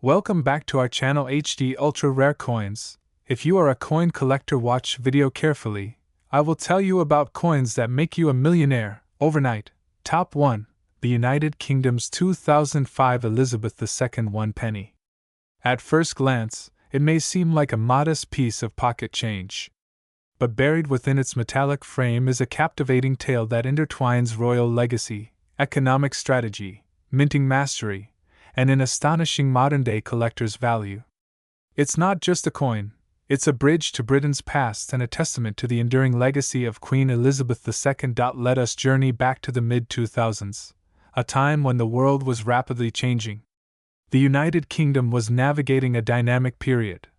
Welcome back to our channel HD Ultra Rare Coins. If you are a coin collector, watch video carefully. I will tell you about coins that make you a millionaire overnight. Top 1. The United Kingdom's 2005 Elizabeth II 1 penny. At first glance, it may seem like a modest piece of pocket change. But buried within its metallic frame is a captivating tale that intertwines royal legacy, economic strategy, minting mastery, and an astonishing modern-day collector's value. It's not just a coin, it's a bridge to Britain's past and a testament to the enduring legacy of Queen Elizabeth II. Let us journey back to the mid-2000s, a time when the world was rapidly changing. The United Kingdom was navigating a dynamic period.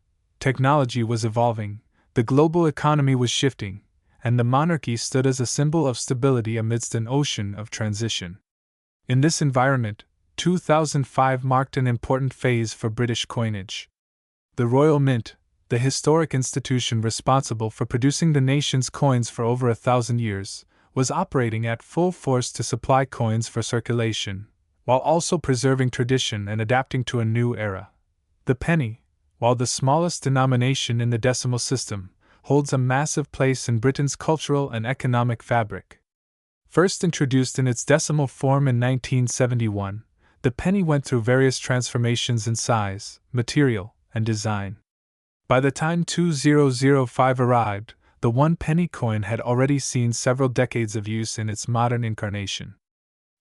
Technology was evolving, the global economy was shifting, and the monarchy stood as a symbol of stability amidst an ocean of transition. In this environment, 2005 marked an important phase for British coinage. The Royal Mint, the historic institution responsible for producing the nation's coins for over 1,000 years, was operating at full force to supply coins for circulation, while also preserving tradition and adapting to a new era. The penny, while the smallest denomination in the decimal system, holds a massive place in Britain's cultural and economic fabric. First introduced in its decimal form in 1971, the penny went through various transformations in size, material, and design. By the time 2005 arrived, the 1 penny coin had already seen several decades of use in its modern incarnation.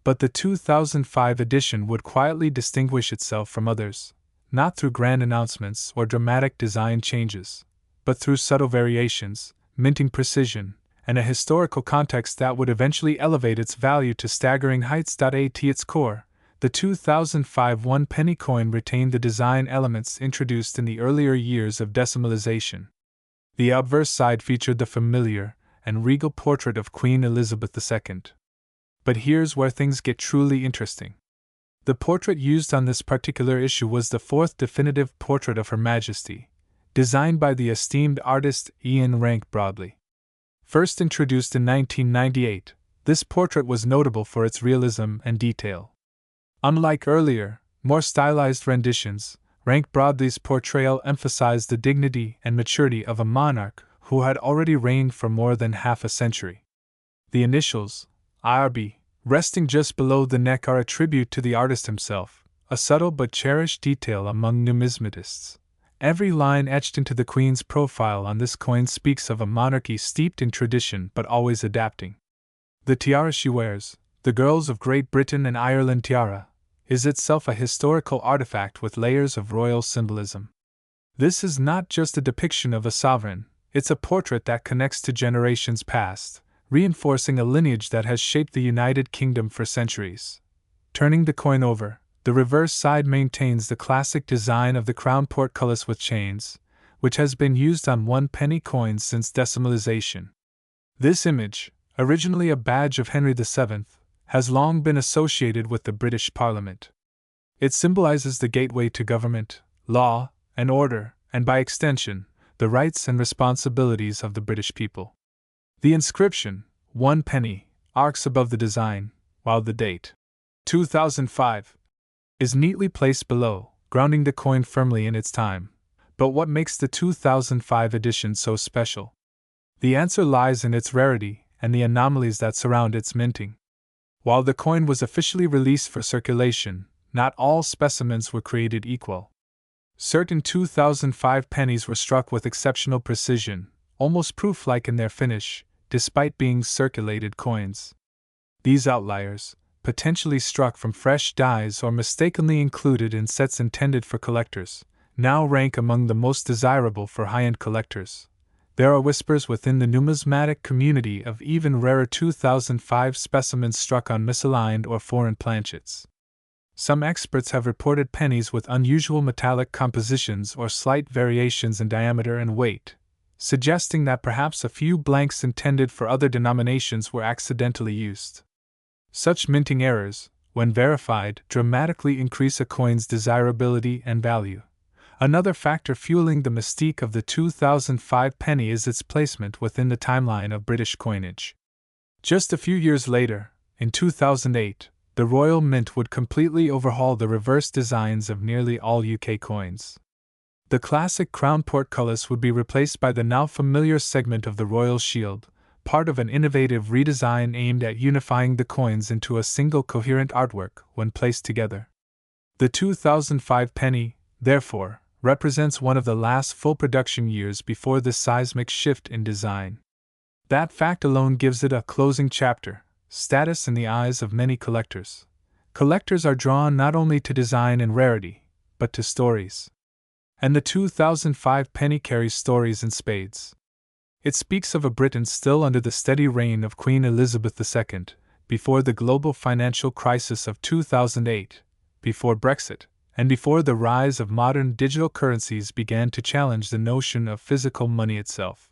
But the 2005 edition would quietly distinguish itself from others, not through grand announcements or dramatic design changes, but through subtle variations, minting precision, and a historical context that would eventually elevate its value to staggering heights. At its core, the 2005 1 penny coin retained the design elements introduced in the earlier years of decimalization. The obverse side featured the familiar and regal portrait of Queen Elizabeth II. But here's where things get truly interesting. The portrait used on this particular issue was the 4th definitive portrait of Her Majesty, designed by the esteemed artist Ian Rank Broadley. First introduced in 1998, this portrait was notable for its realism and detail. Unlike earlier, more stylized renditions, Rank Broadley's portrayal emphasized the dignity and maturity of a monarch who had already reigned for more than half a century. The initials, IRB, resting just below the neck are a tribute to the artist himself, a subtle but cherished detail among numismatists. Every line etched into the Queen's profile on this coin speaks of a monarchy steeped in tradition but always adapting. The tiara she wears, the Girls of Great Britain and Ireland tiara, is itself a historical artifact with layers of royal symbolism. This is not just a depiction of a sovereign, it's a portrait that connects to generations past, reinforcing a lineage that has shaped the United Kingdom for centuries. Turning the coin over, the reverse side maintains the classic design of the crown portcullis with chains, which has been used on 1 penny coins since decimalization. This image, originally a badge of Henry VII, has long been associated with the British Parliament. It symbolizes the gateway to government, law, and order, and by extension, the rights and responsibilities of the British people. The inscription, 1 penny, arcs above the design, while the date, 2005, is neatly placed below, grounding the coin firmly in its time. But what makes the 2005 edition so special? The answer lies in its rarity and the anomalies that surround its minting. While the coin was officially released for circulation, not all specimens were created equal. Certain 2005 pennies were struck with exceptional precision, almost proof-like in their finish, despite being circulated coins. These outliers, potentially struck from fresh dies or mistakenly included in sets intended for collectors, now rank among the most desirable for high-end collectors. There are whispers within the numismatic community of even rarer 2005 specimens struck on misaligned or foreign planchets. Some experts have reported pennies with unusual metallic compositions or slight variations in diameter and weight, suggesting that perhaps a few blanks intended for other denominations were accidentally used. Such minting errors, when verified, dramatically increase a coin's desirability and value. Another factor fueling the mystique of the 2005 penny is its placement within the timeline of British coinage. Just a few years later, in 2008, the Royal Mint would completely overhaul the reverse designs of nearly all UK coins. The classic crown portcullis would be replaced by the now familiar segment of the Royal Shield, part of an innovative redesign aimed at unifying the coins into a single coherent artwork when placed together. The 2005 penny, therefore, represents one of the last full production years before this seismic shift in design. That fact alone gives it a closing chapter status in the eyes of many collectors. Collectors are drawn not only to design and rarity, but to stories. And the 2005 penny carries stories in spades. It speaks of a Britain still under the steady reign of Queen Elizabeth II, before the global financial crisis of 2008, before Brexit, and before the rise of modern digital currencies began to challenge the notion of physical money itself.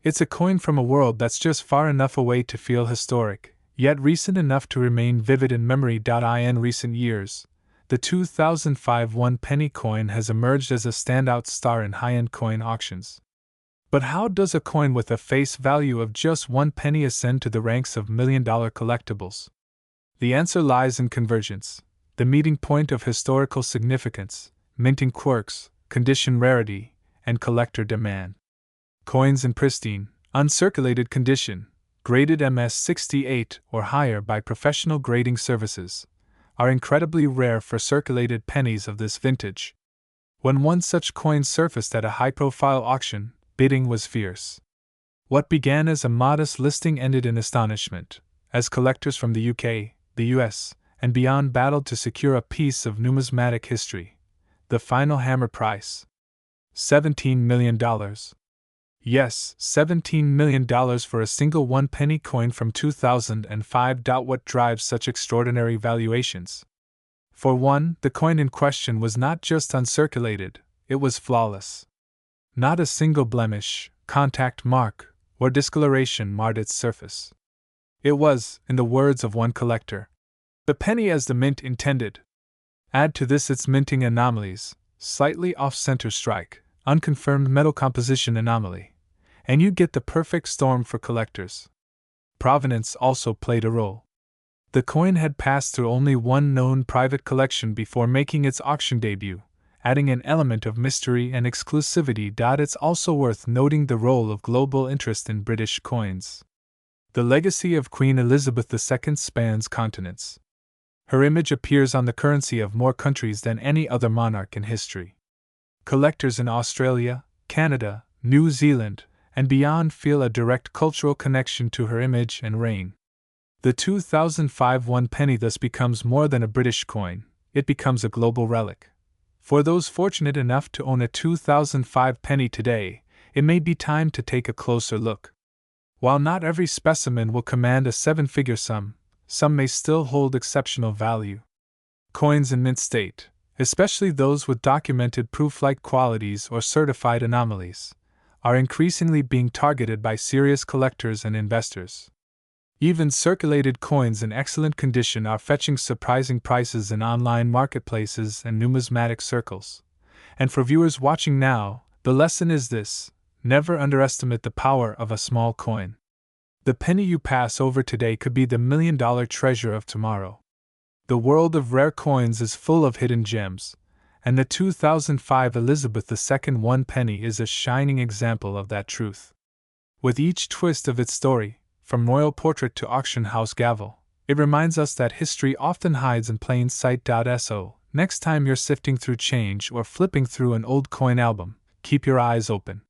It's a coin from a world that's just far enough away to feel historic, yet recent enough to remain vivid in memory. In recent years, the 2005 one penny coin has emerged as a standout star in high-end coin auctions. But how does a coin with a face value of just 1 penny ascend to the ranks of million-dollar collectibles? The answer lies in convergence, the meeting point of historical significance, minting quirks, condition rarity, and collector demand. Coins in pristine, uncirculated condition, graded MS68 or higher by professional grading services, are incredibly rare for circulated pennies of this vintage. When one such coin surfaced at a high-profile auction, bidding was fierce. What began as a modest listing ended in astonishment, as collectors from the UK, the US, and beyond battled to secure a piece of numismatic history. The final hammer price: $17 million. Yes, $17 million for a single 1 penny coin from 2005. What drives such extraordinary valuations? For one, the coin in question was not just uncirculated, it was flawless. Not a single blemish, contact mark, or discoloration marred its surface. It was, in the words of one collector, the penny as the mint intended. Add to this its minting anomalies, slightly off-center strike, unconfirmed metal composition anomaly, and you get the perfect storm for collectors. Provenance also played a role. The coin had passed through only one known private collection before making its auction debut, adding an element of mystery and exclusivity. It's also worth noting the role of global interest in British coins. The legacy of Queen Elizabeth II spans continents. Her image appears on the currency of more countries than any other monarch in history. Collectors in Australia, Canada, New Zealand, and beyond feel a direct cultural connection to her image and reign. The 2005 1 penny thus becomes more than a British coin, it becomes a global relic. For those fortunate enough to own a 2005 penny today, it may be time to take a closer look. While not every specimen will command a 7-figure sum, some may still hold exceptional value. Coins in mint state, especially those with documented proof-like qualities or certified anomalies, are increasingly being targeted by serious collectors and investors. Even circulated coins in excellent condition are fetching surprising prices in online marketplaces and numismatic circles. And for viewers watching now, the lesson is this: never underestimate the power of a small coin. The penny you pass over today could be the million-dollar treasure of tomorrow. The world of rare coins is full of hidden gems, and the 2005 Elizabeth II 1 penny is a shining example of that truth. With each twist of its story, from royal portrait to auction house gavel, it reminds us that history often hides in plain sight. So, next time you're sifting through change or flipping through an old coin album, keep your eyes open.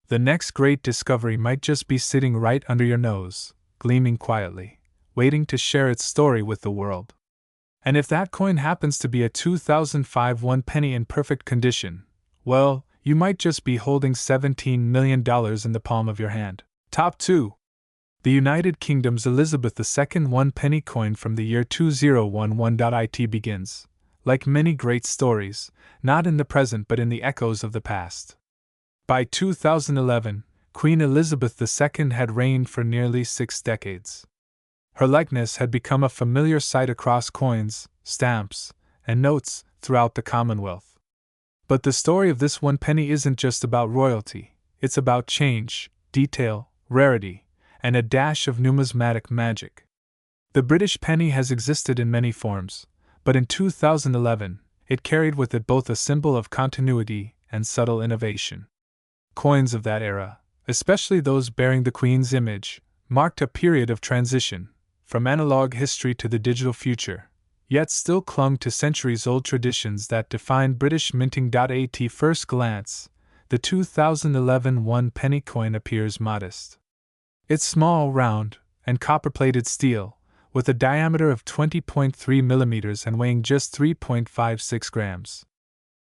The next great discovery might just be sitting right under your nose, gleaming quietly, waiting to share its story with the world. And if that coin happens to be a 2005 1 penny in perfect condition, well, you might just be holding $17 million in the palm of your hand. Top 2. The United Kingdom's Elizabeth II 1 penny coin from the year 2011. It begins, like many great stories, not in the present but in the echoes of the past. By 2011, Queen Elizabeth II had reigned for nearly 6 decades. Her likeness had become a familiar sight across coins, stamps, and notes throughout the Commonwealth. But the story of this 1 penny isn't just about royalty, it's about change, detail, rarity, and a dash of numismatic magic. The British penny has existed in many forms, but in 2011, it carried with it both a symbol of continuity and subtle innovation. Coins of that era, especially those bearing the Queen's image, marked a period of transition, from analog history to the digital future, yet still clung to centuries-old traditions that defined British minting. At first glance, the 2011 one-penny coin appears modest. It's small, round, and copper-plated steel, with a diameter of 20.3 mm and weighing just 3.56 grams.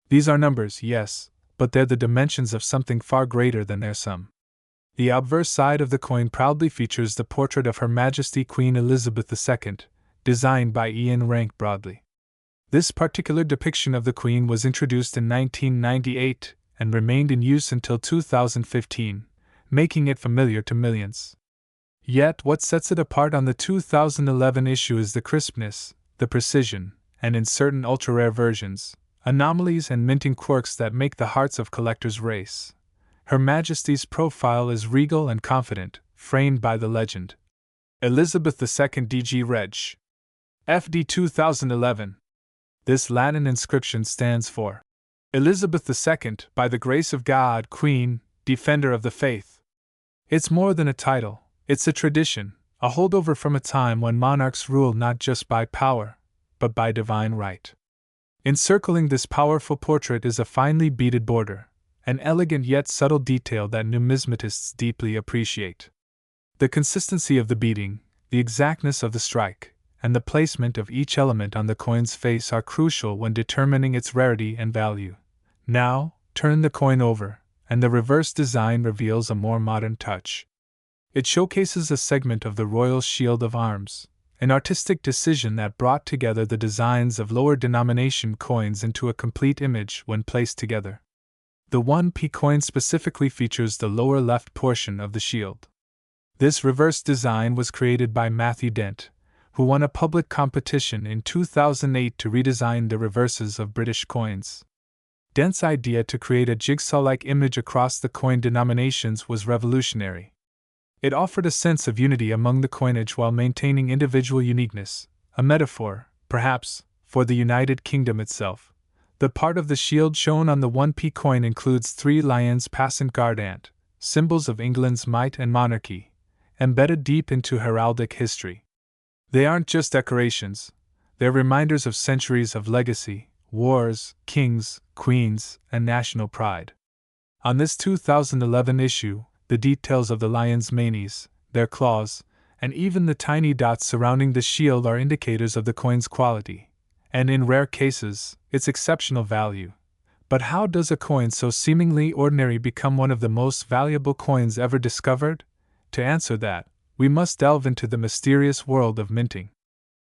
These are numbers, yes, but they're the dimensions of something far greater than their sum. The obverse side of the coin proudly features the portrait of Her Majesty Queen Elizabeth II, designed by Ian Rank Broadley. This particular depiction of the Queen was introduced in 1998 and remained in use until 2015, making it familiar to millions. Yet what sets it apart on the 2011 issue is the crispness, the precision, and in certain ultra-rare versions, anomalies and minting quirks that make the hearts of collectors race. Her Majesty's profile is regal and confident, framed by the legend. Elizabeth II DG Reg. FD 2011. This Latin inscription stands for Elizabeth II, by the grace of God, Queen, Defender of the Faith. It's more than a title, it's a tradition, a holdover from a time when monarchs ruled not just by power, but by divine right. Encircling this powerful portrait is a finely beaded border, an elegant yet subtle detail that numismatists deeply appreciate. The consistency of the beading, the exactness of the strike, and the placement of each element on the coin's face are crucial when determining its rarity and value. Now, turn the coin over, and the reverse design reveals a more modern touch. It showcases a segment of the royal shield of arms, an artistic decision that brought together the designs of lower denomination coins into a complete image when placed together. The 1p coin specifically features the lower left portion of the shield. This reverse design was created by Matthew Dent, who won a public competition in 2008 to redesign the reverses of British coins. Dent's idea to create a jigsaw-like image across the coin denominations was revolutionary. It offered a sense of unity among the coinage while maintaining individual uniqueness, a metaphor, perhaps, for the United Kingdom itself. The part of the shield shown on the 1p coin includes 3 lions passant guardant, symbols of England's might and monarchy, embedded deep into heraldic history. They aren't just decorations, they're reminders of centuries of legacy, wars, kings, queens, and national pride. On this 2011 issue, the details of the lion's manes, their claws, and even the tiny dots surrounding the shield are indicators of the coin's quality, and in rare cases, its exceptional value. But how does a coin so seemingly ordinary become one of the most valuable coins ever discovered? To answer that, we must delve into the mysterious world of minting.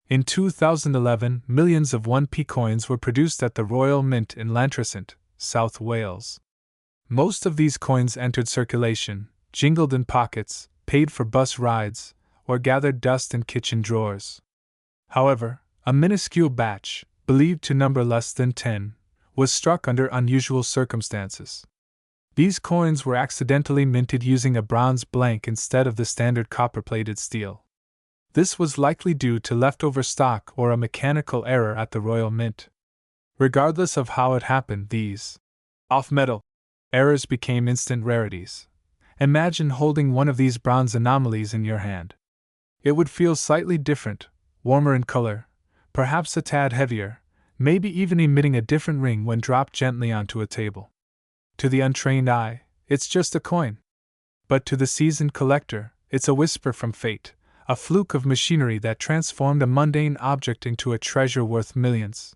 In 2011, millions of 1p coins were produced at the Royal Mint in Llantrisant, South Wales. Most of these coins entered circulation, jingled in pockets, paid for bus rides, or gathered dust in kitchen drawers. However, a minuscule batch, believed to number less than 10, was struck under unusual circumstances. These coins were accidentally minted using a bronze blank instead of the standard copper-plated steel. This was likely due to leftover stock or a mechanical error at the Royal Mint. Regardless of how it happened, these off-metal errors became instant rarities. Imagine holding one of these bronze anomalies in your hand. It would feel slightly different, warmer in color, perhaps a tad heavier, maybe even emitting a different ring when dropped gently onto a table. To the untrained eye, it's just a coin. But to the seasoned collector, it's a whisper from fate, a fluke of machinery that transformed a mundane object into a treasure worth millions.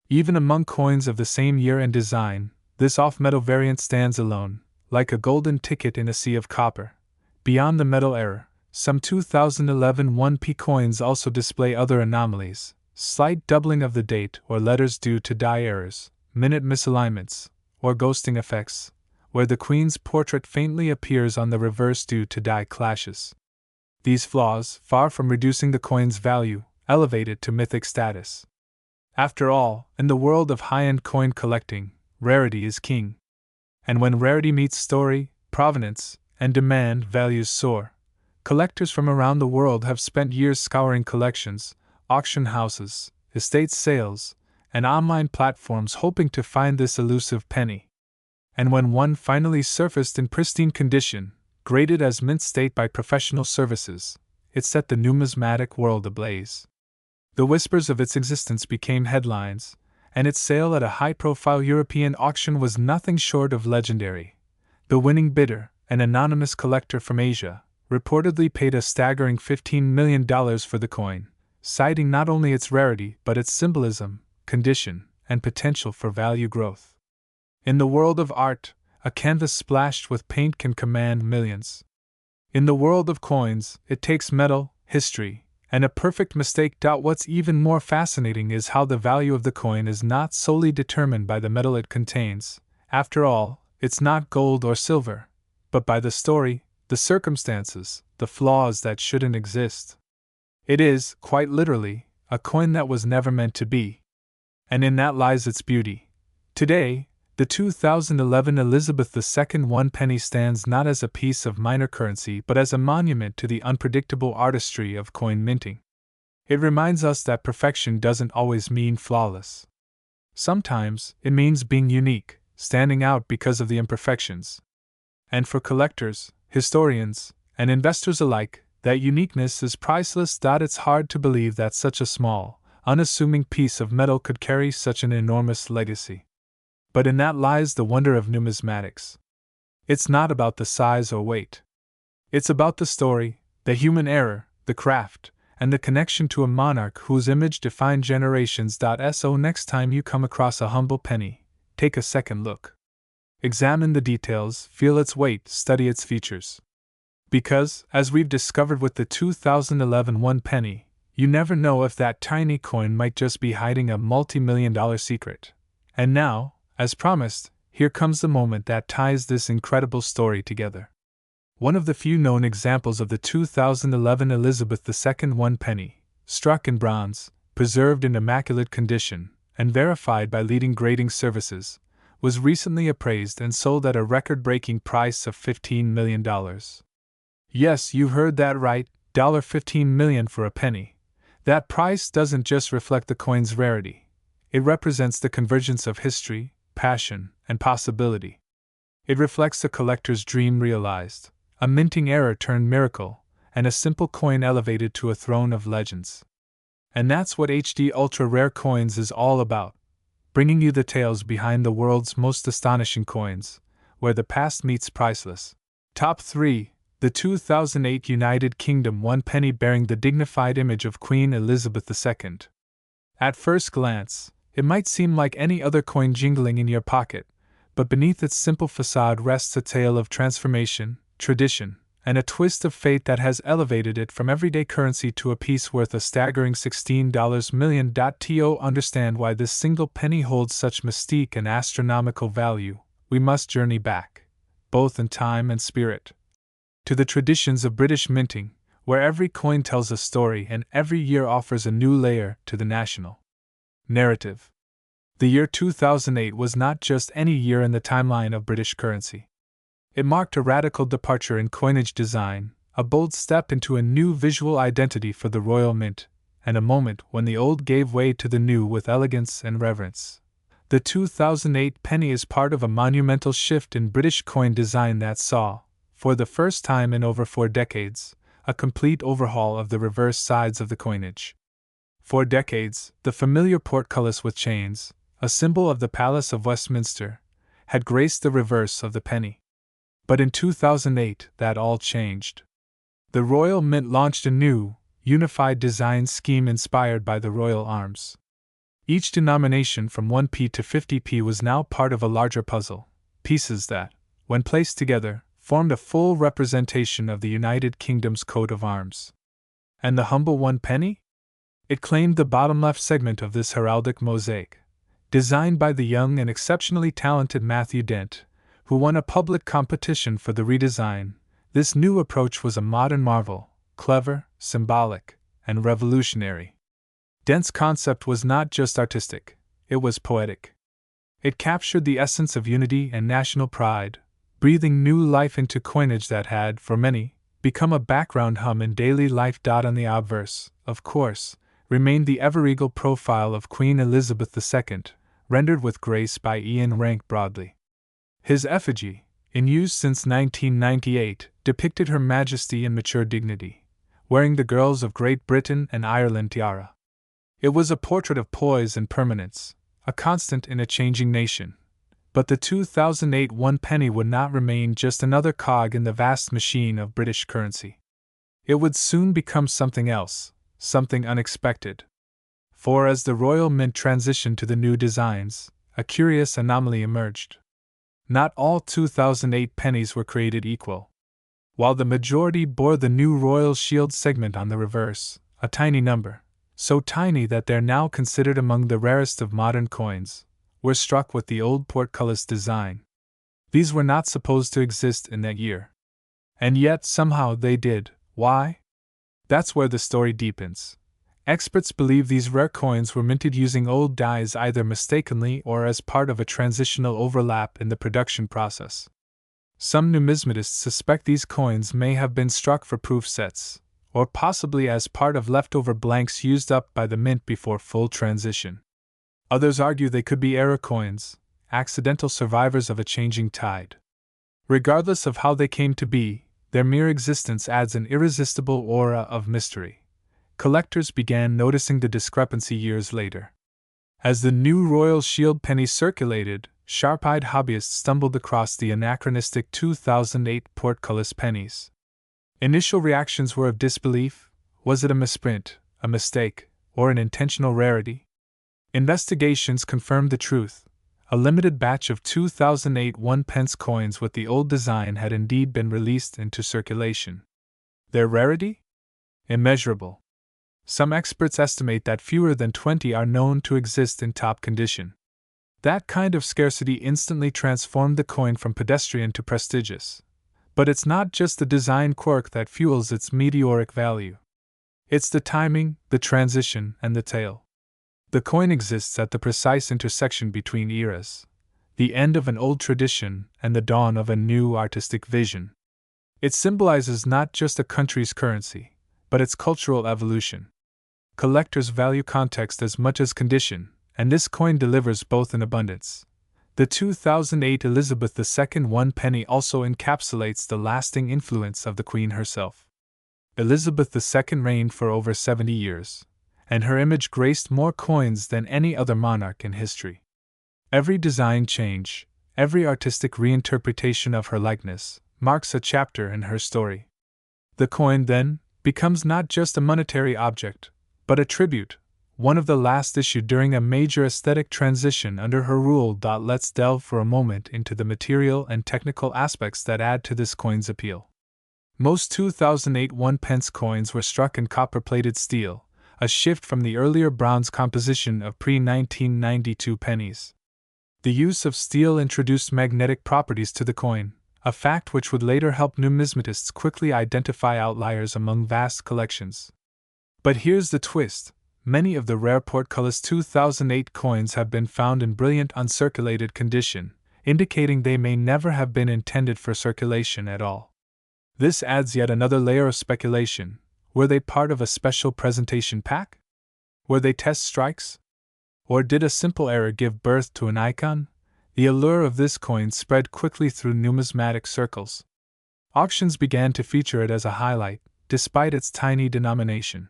Even among coins of the same year and design, this off-metal variant stands alone, like a golden ticket in a sea of copper. Beyond the metal error, some 2011 1p coins also display other anomalies, slight doubling of the date or letters due to die errors, minute misalignments, or ghosting effects, where the Queen's portrait faintly appears on the reverse due to die clashes. These flaws, far from reducing the coin's value, elevate it to mythic status. After all, in the world of high-end coin collecting, rarity is king. And when rarity meets story, provenance, and demand, values soar. Collectors from around the world have spent years scouring collections, auction houses, estate sales, and online platforms hoping to find this elusive penny. And when one finally surfaced in pristine condition, graded as mint state by professional services, it set the numismatic world ablaze. The whispers of its existence became headlines, and its sale at a high-profile European auction was nothing short of legendary. The winning bidder, an anonymous collector from Asia, reportedly paid a staggering $15 million for the coin, citing not only its rarity but its symbolism, condition, and potential for value growth. In the world of art, a canvas splashed with paint can command millions. In the world of coins, it takes metal, history, and a perfect mistake. What's even more fascinating is how the value of the coin is not solely determined by the metal it contains. After all, it's not gold or silver, but by the story, the circumstances, the flaws that shouldn't exist. It is, quite literally, a coin that was never meant to be. And in that lies its beauty. Today, the 2011 Elizabeth II 1 penny stands not as a piece of minor currency but as a monument to the unpredictable artistry of coin minting. It reminds us that perfection doesn't always mean flawless. Sometimes, it means being unique, standing out because of the imperfections. And for collectors, historians, and investors alike, that uniqueness is priceless. It's hard to believe that such a small, unassuming piece of metal could carry such an enormous legacy. But in that lies the wonder of numismatics. It's not about the size or weight. It's about the story, the human error, the craft, and the connection to a monarch whose image defined generations. So next time you come across a humble penny, take a second look. Examine the details, feel its weight, study its features. Because, as we've discovered with the 2011 1 penny, you never know if that tiny coin might just be hiding a multi-million-dollar secret. And now, as promised, here comes the moment that ties this incredible story together. One of the few known examples of the 2011 Elizabeth II 1 penny, struck in bronze, preserved in immaculate condition, and verified by leading grading services, was recently appraised and sold at a record-breaking price of $15 million. Yes, you heard that right, $15 million for a penny. That price doesn't just reflect the coin's rarity. It represents the convergence of history, passion, and possibility. It reflects a collector's dream realized, a minting error turned miracle, and a simple coin elevated to a throne of legends. And that's what HD Ultra Rare Coins is all about, bringing you the tales behind the world's most astonishing coins, where the past meets priceless. Top 3. The 2008 United Kingdom 1 penny bearing the dignified image of Queen Elizabeth II. At first glance, it might seem like any other coin jingling in your pocket, but beneath its simple facade rests a tale of transformation, tradition, and a twist of fate that has elevated it from everyday currency to a piece worth a staggering $16 million. To understand why this single penny holds such mystique and astronomical value, we must journey back, both in time and spirit, to the traditions of British minting, where every coin tells a story and every year offers a new layer to the national narrative. The year 2008 was not just any year in the timeline of British currency. It marked a radical departure in coinage design, a bold step into a new visual identity for the Royal Mint, and a moment when the old gave way to the new with elegance and reverence. The 2008 penny is part of a monumental shift in British coin design that saw, for the first time in over 4 decades, a complete overhaul of the reverse sides of the coinage. For decades, the familiar portcullis with chains, a symbol of the Palace of Westminster, had graced the reverse of the penny. But in 2008, that all changed. The Royal Mint launched a new, unified design scheme inspired by the royal arms. Each denomination from 1p to 50p was now part of a larger puzzle, pieces that, when placed together, formed a full representation of the United Kingdom's coat of arms. And the humble 1 penny? It claimed the bottom left segment of this heraldic mosaic, designed by the young and exceptionally talented Matthew Dent, who won a public competition for the redesign. This new approach was a modern marvel, clever, symbolic, and revolutionary. Dent's concept was not just artistic, it was poetic. It captured the essence of unity and national pride, breathing new life into coinage that had, for many, become a background hum in daily life. On the obverse, of course, remained the ever-regal profile of Queen Elizabeth II, rendered with grace by Ian Rank Broadley. His effigy, in use since 1998, depicted Her Majesty in mature dignity, wearing the girls of Great Britain and Ireland tiara. It was a portrait of poise and permanence, a constant in a changing nation. But the 2008 one penny would not remain just another cog in the vast machine of British currency. It would soon become something else, something unexpected. For as the Royal Mint transitioned to the new designs, a curious anomaly emerged. Not all 2008 pennies were created equal. While the majority bore the new Royal Shield segment on the reverse, a tiny number, so tiny that they're now considered among the rarest of modern coins, were struck with the old portcullis design. These were not supposed to exist in that year. And yet somehow they did. Why? That's where the story deepens. Experts believe these rare coins were minted using old dies either mistakenly or as part of a transitional overlap in the production process. Some numismatists suspect these coins may have been struck for proof sets, or possibly as part of leftover blanks used up by the mint before full transition. Others argue they could be error coins, accidental survivors of a changing tide. Regardless of how they came to be, their mere existence adds an irresistible aura of mystery. Collectors began noticing the discrepancy years later. As the new Royal Shield penny circulated, sharp-eyed hobbyists stumbled across the anachronistic 2008 portcullis pennies. Initial reactions were of disbelief. Was it a misprint, a mistake, or an intentional rarity? Investigations confirmed the truth. A limited batch of 2008 one-pence coins with the old design had indeed been released into circulation. Their rarity? Immeasurable. Some experts estimate that fewer than 20 are known to exist in top condition. That kind of scarcity instantly transformed the coin from pedestrian to prestigious. But it's not just the design quirk that fuels its meteoric value. It's the timing, the transition, and the tale. The coin exists at the precise intersection between eras, the end of an old tradition and the dawn of a new artistic vision. It symbolizes not just a country's currency, but its cultural evolution. Collectors value context as much as condition, and this coin delivers both in abundance. The 2008 Elizabeth II one penny also encapsulates the lasting influence of the Queen herself. Elizabeth II reigned for over 70 years. And her image graced more coins than any other monarch in history. Every design change, every artistic reinterpretation of her likeness, marks a chapter in her story. The coin, then, becomes not just a monetary object, but a tribute, one of the last issued during a major aesthetic transition under her rule. Let's delve for a moment into the material and technical aspects that add to this coin's appeal. Most 2008 one-pence coins were struck in copper-plated steel, a shift from the earlier bronze composition of pre-1992 pennies. The use of steel introduced magnetic properties to the coin, a fact which would later help numismatists quickly identify outliers among vast collections. But here's the twist: many of the rare portcullis 2008 coins have been found in brilliant uncirculated condition, indicating they may never have been intended for circulation at all. This adds yet another layer of speculation. Were they part of a special presentation pack? Were they test strikes? Or did a simple error give birth to an icon? The allure of this coin spread quickly through numismatic circles. Auctions began to feature it as a highlight, despite its tiny denomination.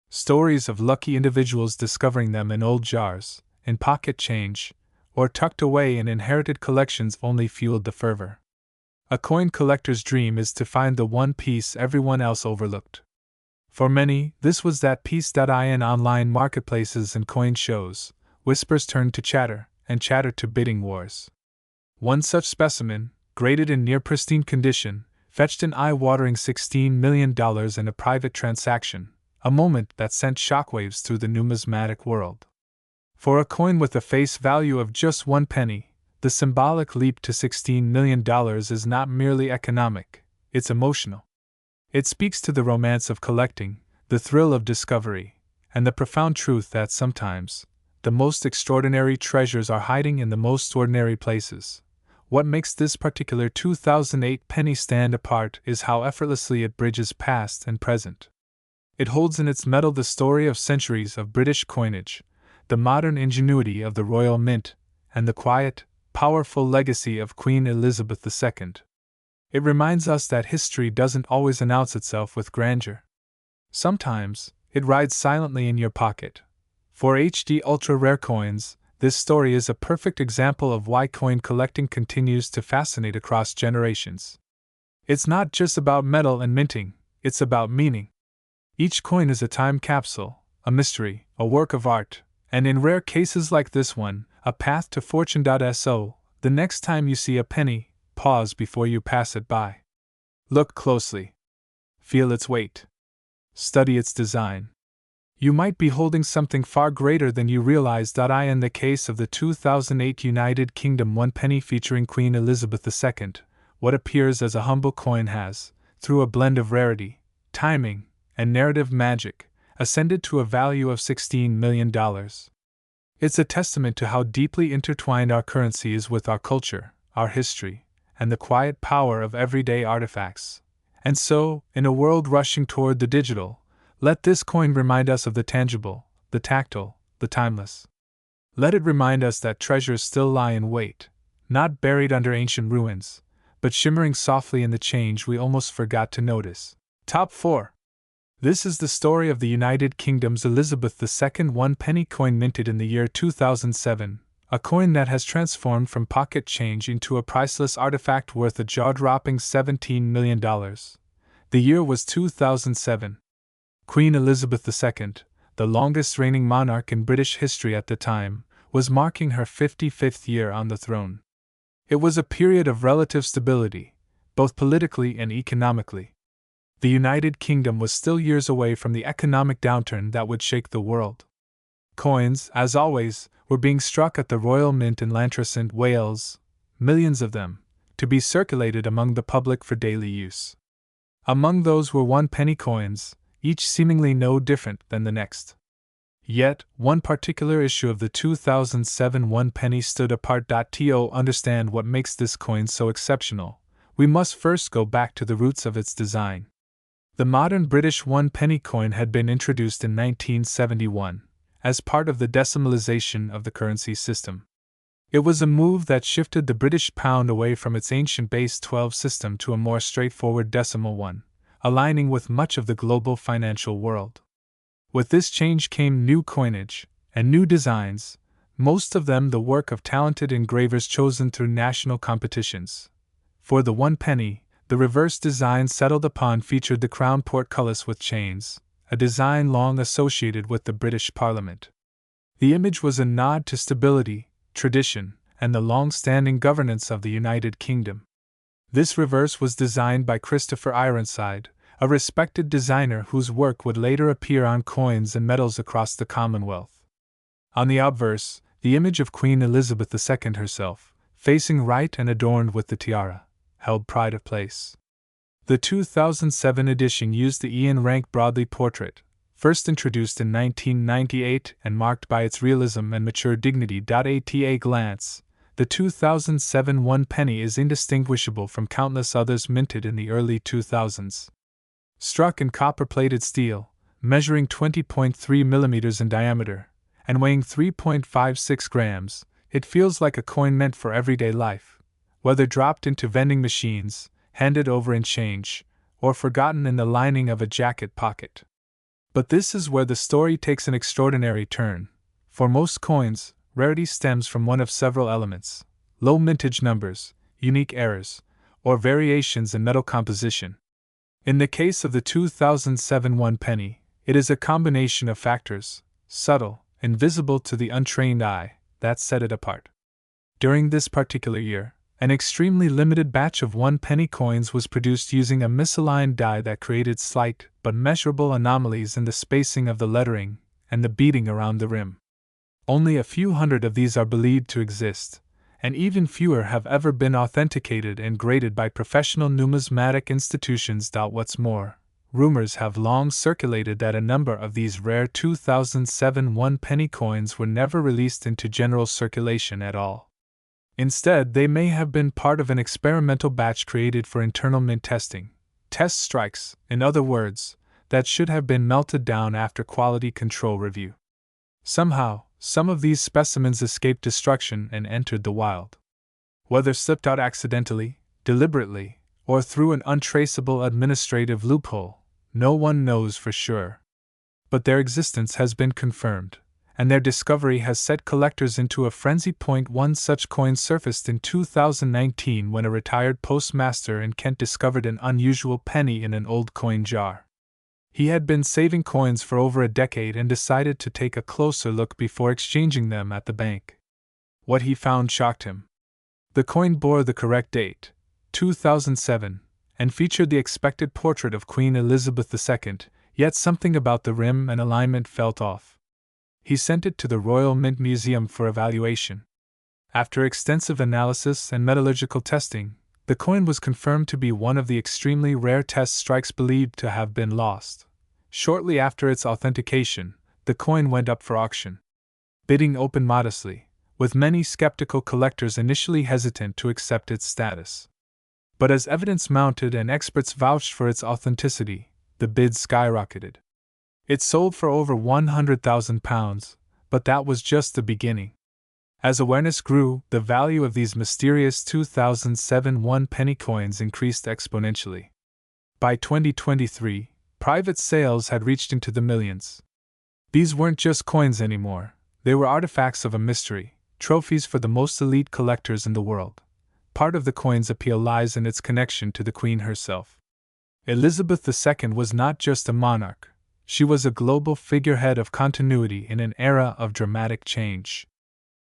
Stories of lucky individuals discovering them in old jars, in pocket change, or tucked away in inherited collections only fueled the fervor. A coin collector's dream is to find the one piece everyone else overlooked. For many, this was that piece. In online marketplaces and coin shows, whispers turned to chatter, and chatter to bidding wars. One such specimen, graded in near pristine condition, fetched an eye-watering $16 million in a private transaction, a moment that sent shockwaves through the numismatic world. For a coin with a face value of just 1 penny, the symbolic leap to $16 million is not merely economic, it's emotional. It speaks to the romance of collecting, the thrill of discovery, and the profound truth that sometimes, the most extraordinary treasures are hiding in the most ordinary places, What makes this particular 2008 penny stand apart is how effortlessly it bridges past and present. It holds in its metal the story of centuries of British coinage, the modern ingenuity of the Royal Mint, and the quiet, powerful legacy of Queen Elizabeth II. It reminds us that history doesn't always announce itself with grandeur. Sometimes, it rides silently in your pocket. For HD ultra-rare coins, this story is a perfect example of why coin collecting continues to fascinate across generations. It's not just about metal and minting, it's about meaning. Each coin is a time capsule, a mystery, a work of art, and in rare cases like this one, a path to fortune. So, the next time you see a penny, pause before you pass it by. Look closely. Feel its weight. Study its design. You might be holding something far greater than you realize. In the case of the 2008 United Kingdom 1 penny featuring Queen Elizabeth II, what appears as a humble coin has, through a blend of rarity, timing, and narrative magic, ascended to a value of $16 million. It's a testament to how deeply intertwined our currency is with our culture, our history, and the quiet power of everyday artifacts. And so, in a world rushing toward the digital, let this coin remind us of the tangible, the tactile, the timeless. Let it remind us that treasures still lie in wait, not buried under ancient ruins, but shimmering softly in the change we almost forgot to notice. Top 4. This is the story of the United Kingdom's Elizabeth II 1 penny coin minted in the year 2007, a coin that has transformed from pocket change into a priceless artifact worth a jaw-dropping $17 million. The year was 2007. Queen Elizabeth II, the longest reigning monarch in British history at the time, was marking her 55th year on the throne. It was a period of relative stability, both politically and economically. The United Kingdom was still years away from the economic downturn that would shake the world. Coins, as always, were being struck at the Royal Mint in Llantrisant, Wales, millions of them, to be circulated among the public for daily use. Among those were 1 penny coins, each seemingly no different than the next. Yet, one particular issue of the 2007 1 penny stood apart. To understand what makes this coin so exceptional, we must first go back to the roots of its design. The modern British 1 penny coin had been introduced in 1971, as part of the decimalization of the currency system. It was a move that shifted the British pound away from its ancient base 12 system to a more straightforward decimal one, aligning with much of the global financial world. With this change came new coinage and new designs, most of them the work of talented engravers chosen through national competitions. For the 1 penny, the reverse design settled upon featured the crown portcullis with chains, a design long associated with the British Parliament. The image was a nod to stability, tradition, and the long-standing governance of the United Kingdom. This reverse was designed by Christopher Ironside, a respected designer whose work would later appear on coins and medals across the Commonwealth. On the obverse, the image of Queen Elizabeth II herself, facing right and adorned with the tiara, held pride of place. The 2007 edition used the Ian Rank Broadley portrait, first introduced in 1998 and marked by its realism and mature dignity. At a glance, the 2007 1 penny is indistinguishable from countless others minted in the early 2000s. Struck in copper-plated steel, measuring 20.3 millimeters in diameter, and weighing 3.56 grams, it feels like a coin meant for everyday life, whether dropped into vending machines, handed over in change, or forgotten in the lining of a jacket pocket. But this is where the story takes an extraordinary turn. For most coins, rarity stems from one of several elements: low mintage numbers, unique errors, or variations in metal composition. In the case of the 2007 1 penny, it is a combination of factors, subtle, invisible to the untrained eye, that set it apart. During this particular year, an extremely limited batch of 1 penny coins was produced using a misaligned die that created slight but measurable anomalies in the spacing of the lettering and the beading around the rim. Only a few hundred of these are believed to exist, and even fewer have ever been authenticated and graded by professional numismatic institutions. What's more, rumors have long circulated that a number of these rare 2007 1 penny coins were never released into general circulation at all. Instead, they may have been part of an experimental batch created for internal mint testing. Test strikes, in other words, that should have been melted down after quality control review. Somehow, some of these specimens escaped destruction and entered the wild. Whether slipped out accidentally, deliberately, or through an untraceable administrative loophole, no one knows for sure. But their existence has been confirmed, and their discovery has set collectors into a frenzy. One such coin surfaced in 2019 when a retired postmaster in Kent discovered an unusual penny in an old coin jar. He had been saving coins for over a decade and decided to take a closer look before exchanging them at the bank. What he found shocked him. The coin bore the correct date, 2007, and featured the expected portrait of Queen Elizabeth II, yet something about the rim and alignment felt off. He sent it to the Royal Mint Museum for evaluation. After extensive analysis and metallurgical testing, the coin was confirmed to be one of the extremely rare test strikes believed to have been lost. Shortly after its authentication, the coin went up for auction. Bidding opened modestly, with many skeptical collectors initially hesitant to accept its status. But as evidence mounted and experts vouched for its authenticity, the bids skyrocketed. It sold for over £100,000, but that was just the beginning. As awareness grew, the value of these mysterious 2007 one-penny coins increased exponentially. By 2023, private sales had reached into the millions. These weren't just coins anymore, they were artifacts of a mystery, trophies for the most elite collectors in the world. Part of the coin's appeal lies in its connection to the Queen herself. Elizabeth II was not just a monarch, she was a global figurehead of continuity in an era of dramatic change.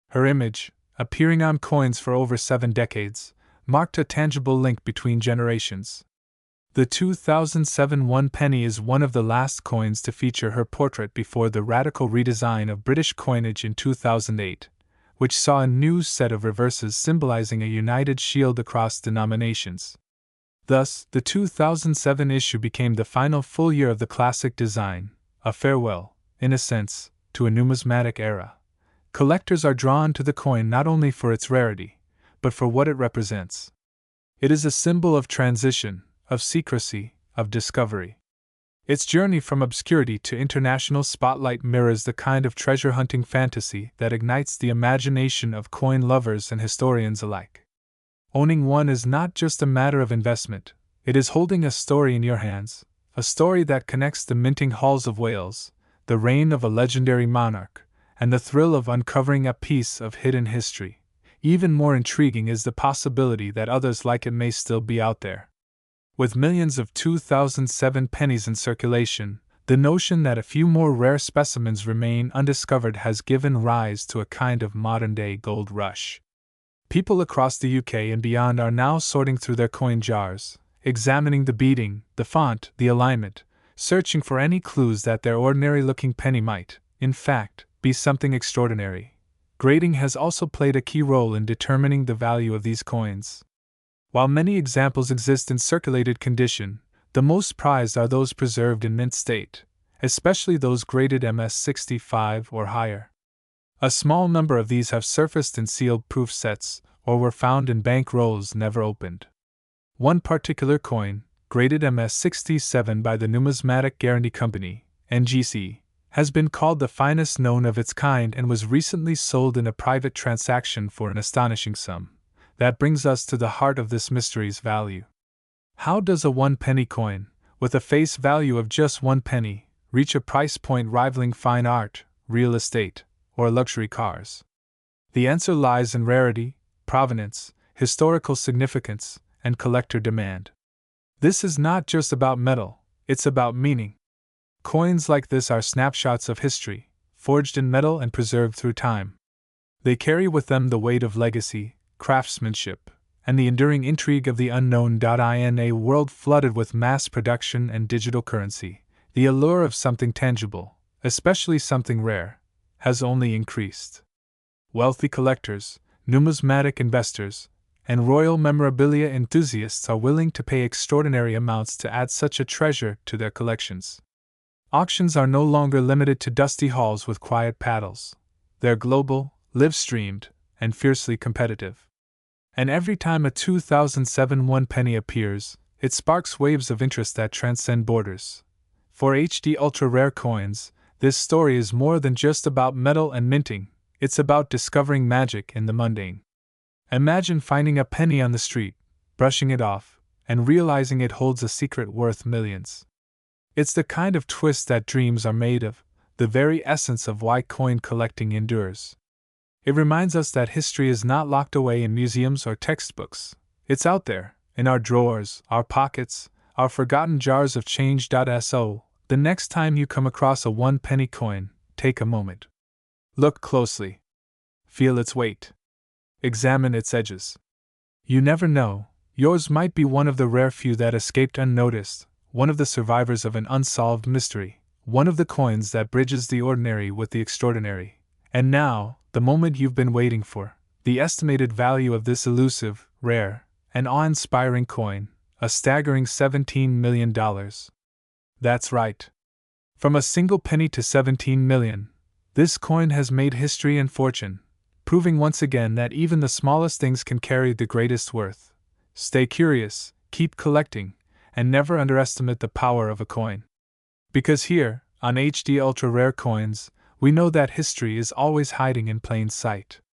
Her image, appearing on coins for over 7 decades, marked a tangible link between generations. The 2007 one penny is one of the last coins to feature her portrait before the radical redesign of British coinage in 2008, which saw a new set of reverses symbolizing a united shield across denominations. Thus, the 2007 issue became the final full year of the classic design, a farewell, in a sense, to a numismatic era. Collectors are drawn to the coin not only for its rarity, but for what it represents. It is a symbol of transition, of secrecy, of discovery. Its journey from obscurity to international spotlight mirrors the kind of treasure-hunting fantasy that ignites the imagination of coin lovers and historians alike. Owning one is not just a matter of investment, it is holding a story in your hands, a story that connects the minting halls of Wales, the reign of a legendary monarch, and the thrill of uncovering a piece of hidden history. Even more intriguing is the possibility that others like it may still be out there. With millions of 2007 pennies in circulation, the notion that a few more rare specimens remain undiscovered has given rise to a kind of modern-day gold rush. People across the UK and beyond are now sorting through their coin jars, examining the beading, the font, the alignment, searching for any clues that their ordinary-looking penny might, in fact, be something extraordinary. Grading has also played a key role in determining the value of these coins. While many examples exist in circulated condition, the most prized are those preserved in mint state, especially those graded MS-65 or higher. A small number of these have surfaced in sealed-proof sets, or were found in bank rolls never opened. One particular coin, graded MS-67 by the Numismatic Guarantee Company, NGC, has been called the finest known of its kind and was recently sold in a private transaction for an astonishing sum. That brings us to the heart of this mystery's value. How does a one-penny coin, with a face value of just 1 penny, reach a price point rivaling fine art, real estate, or luxury cars? The answer lies in rarity, provenance, historical significance, and collector demand. This is not just about metal, it's about meaning. Coins like this are snapshots of history, forged in metal and preserved through time. They carry with them the weight of legacy, craftsmanship, and the enduring intrigue of the unknown. In a world flooded with mass production and digital currency, the allure of something tangible, especially something rare, has only increased. Wealthy collectors, numismatic investors, and royal memorabilia enthusiasts are willing to pay extraordinary amounts to add such a treasure to their collections. Auctions are no longer limited to dusty halls with quiet paddles. They're global, live-streamed, and fiercely competitive. And every time a 2007 one penny appears, it sparks waves of interest that transcend borders. For HD ultra rare coins, this story is more than just about metal and minting, it's about discovering magic in the mundane. Imagine finding a penny on the street, brushing it off, and realizing it holds a secret worth millions. It's the kind of twist that dreams are made of, the very essence of why coin collecting endures. It reminds us that history is not locked away in museums or textbooks. It's out there, in our drawers, our pockets, our forgotten jars of change. So, the next time you come across a 1 penny coin, take a moment. Look closely. Feel its weight. Examine its edges. You never know, yours might be one of the rare few that escaped unnoticed, one of the survivors of an unsolved mystery, one of the coins that bridges the ordinary with the extraordinary. And now, the moment you've been waiting for, the estimated value of this elusive, rare, and awe-inspiring coin, a staggering $17 million. That's right. From a single penny to 17 million, this coin has made history and fortune, proving once again that even the smallest things can carry the greatest worth. Stay curious, keep collecting, and never underestimate the power of a coin. Because here, on HD Ultra Rare Coins, we know that history is always hiding in plain sight.